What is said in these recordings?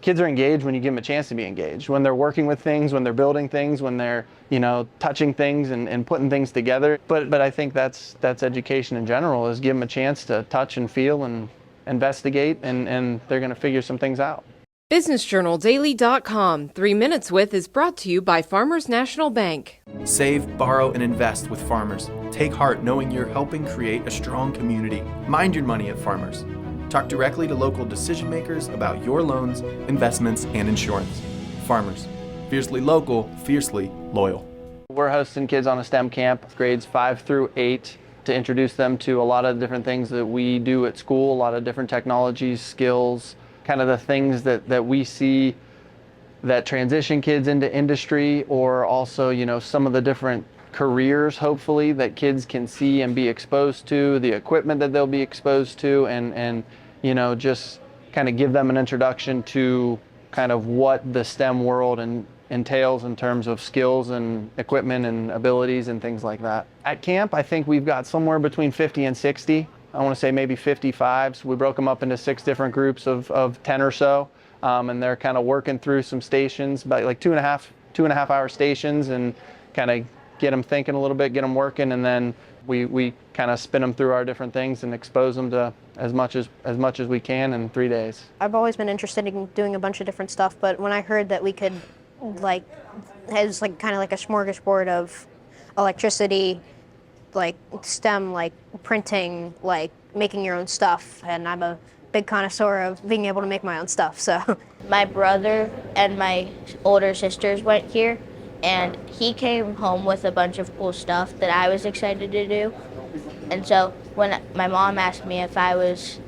kids are engaged when you give them a chance to be engaged. When they're working with things, when they're building things, when they're, touching things and putting things together. But I think that's education in general, is give them a chance to touch and feel and investigate, and they're going to figure some things out. BusinessJournalDaily.com 3 Minutes With is brought to you by Farmers National Bank. Save, borrow, and invest with Farmers. Take heart knowing you're helping create a strong community. Mind your money at Farmers. Talk directly to local decision makers about your loans, investments, and insurance. Farmers. Fiercely local, fiercely loyal. We're hosting kids on a STEM camp, grades 5 through 8, to introduce them to a lot of different things that we do at school, a lot of different technologies, skills, kind of the things that we see that transition kids into industry, or also, some of the different careers, hopefully, that kids can see and be exposed to, the equipment that they'll be exposed to, and just kind of give them an introduction to kind of what the STEM world entails in terms of skills and equipment and abilities and things like that. At camp, I think we've got somewhere between 50 and 60. I want to say maybe 55. So we broke them up into 6 different groups of 10 or so, and they're kind of working through some stations, about like 2.5 hour stations, and kind of get them thinking a little bit, get them working, and then we kind of spin them through our different things and expose them to as much as we can in 3 days. I've always been interested in doing a bunch of different stuff, but when I heard that we could has kind of like a smorgasbord of electricity, like STEM, like printing, like making your own stuff, and I'm a big connoisseur of being able to make my own stuff. So my brother and my older sisters went here, and he came home with a bunch of cool stuff that I was excited to do. And so when my mom asked me if I was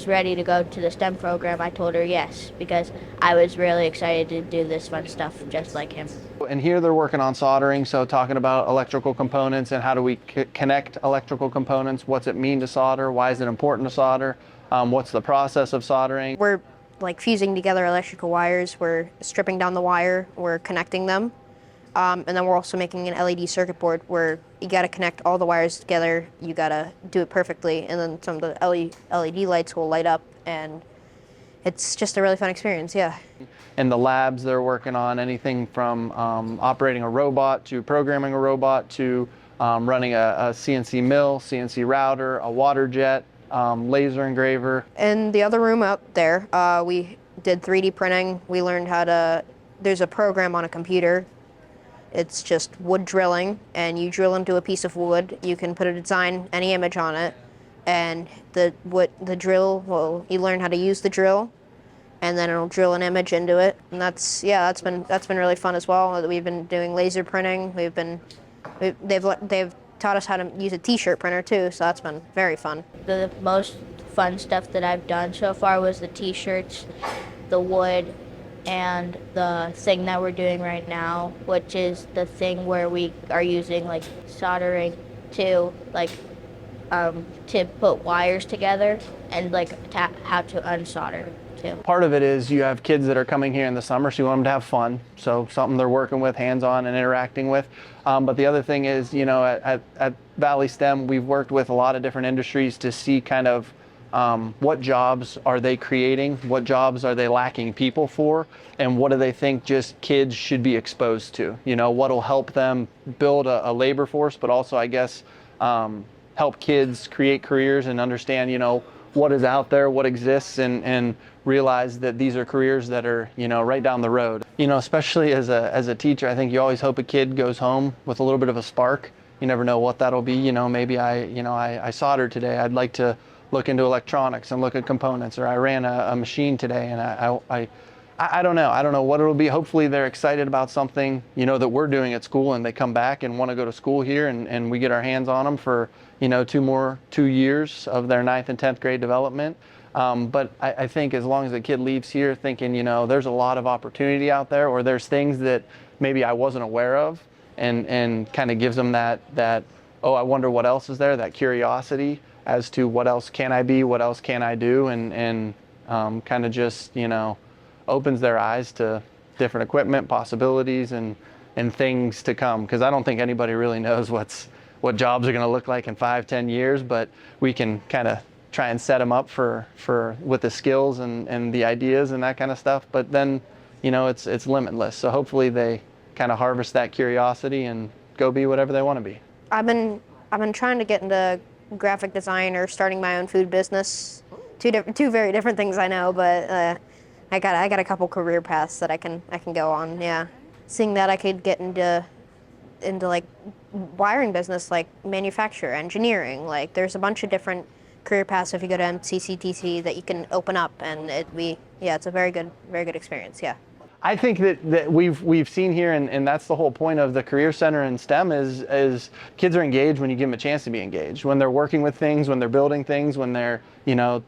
ready to go to the STEM program, I told her yes, because I was really excited to do this fun stuff just like him. And here they're working on soldering, so talking about electrical components and how do we connect electrical components, what's it mean to solder, why is it important to solder, what's the process of soldering. We're like fusing together electrical wires, we're stripping down the wire, we're connecting them. And then we're also making an LED circuit board where you got to connect all the wires together, you got to do it perfectly, and then some of the LED lights will light up, and it's just a really fun experience, yeah. In the labs, they're working on anything from operating a robot to programming a robot to running a CNC mill, CNC router, a water jet, laser engraver. In the other room out there, we did 3D printing. We learned there's a program on a computer. It's just wood drilling, and you drill into a piece of wood. You can put a design, any image on it, and the drill, you learn how to use the drill, and then it'll drill an image into it. And that's been really fun as well. We've been doing laser printing. They've taught us how to use a t-shirt printer too, so that's been very fun. The most fun stuff that I've done so far was the t-shirts, the wood, and the thing that we're doing right now, which is the thing where we are using like soldering to put wires together, and how to unsolder too. Part of it is you have kids that are coming here in the summer, so you want them to have fun, so something they're working with, hands-on and interacting with. But the other thing is, at Valley STEM, we've worked with a lot of different industries to see kind of what jobs are they creating, what jobs are they lacking people for, and what do they think just kids should be exposed to? What will help them build a labor force, but also, I guess, help kids create careers and understand, what is out there, what exists, and realize that these are careers that are, right down the road. Especially as a teacher, I think you always hope a kid goes home with a little bit of a spark. You never know what that'll be. Maybe I soldered today. I'd like to look into electronics and look at components, or I ran a machine today, and I don't know. I don't know what it'll be. Hopefully they're excited about something, that we're doing at school, and they come back and want to go to school here, and we get our hands on them for, 2 years of their 9th and 10th grade development. But I think as long as the kid leaves here thinking, there's a lot of opportunity out there, or there's things that maybe I wasn't aware of, and kind of gives them that, oh, I wonder what else is there, that curiosity as to what else can I be, what else can I do, and kind of just, opens their eyes to different equipment, possibilities, and things to come. Because I don't think anybody really knows what jobs are going to look like in 5-10 years, but we can kind of try and set them up for with the skills and the ideas and that kind of stuff. But then, it's limitless. So hopefully they kind of harvest that curiosity and go be whatever they want to be. I've been trying to get into graphic design or starting my own food business. Two very different things, I know, but I got a couple career paths that I can go on. Yeah, seeing that I could get into like wiring business, like manufacture, engineering. Like there's a bunch of different career paths if you go to MCCTC that you can open up, and it's a very good experience. Yeah. I think that we've seen here, and that's the whole point of the Career Center in STEM is kids are engaged when you give them a chance to be engaged. When they're working with things, when they're building things, when they're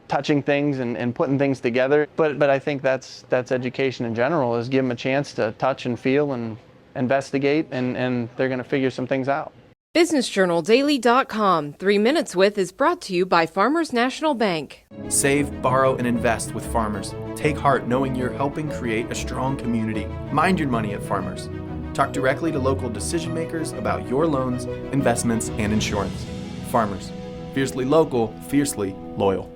touching things and putting things together. But I think that's education in general, is give them a chance to touch and feel and investigate, and they're going to figure some things out. BusinessJournalDaily.com. 3 Minutes With is brought to you by Farmers National Bank. Save, borrow, and invest with Farmers. Take heart knowing you're helping create a strong community. Mind your money at Farmers. Talk directly to local decision makers about your loans, investments, and insurance. Farmers. Fiercely local, fiercely loyal.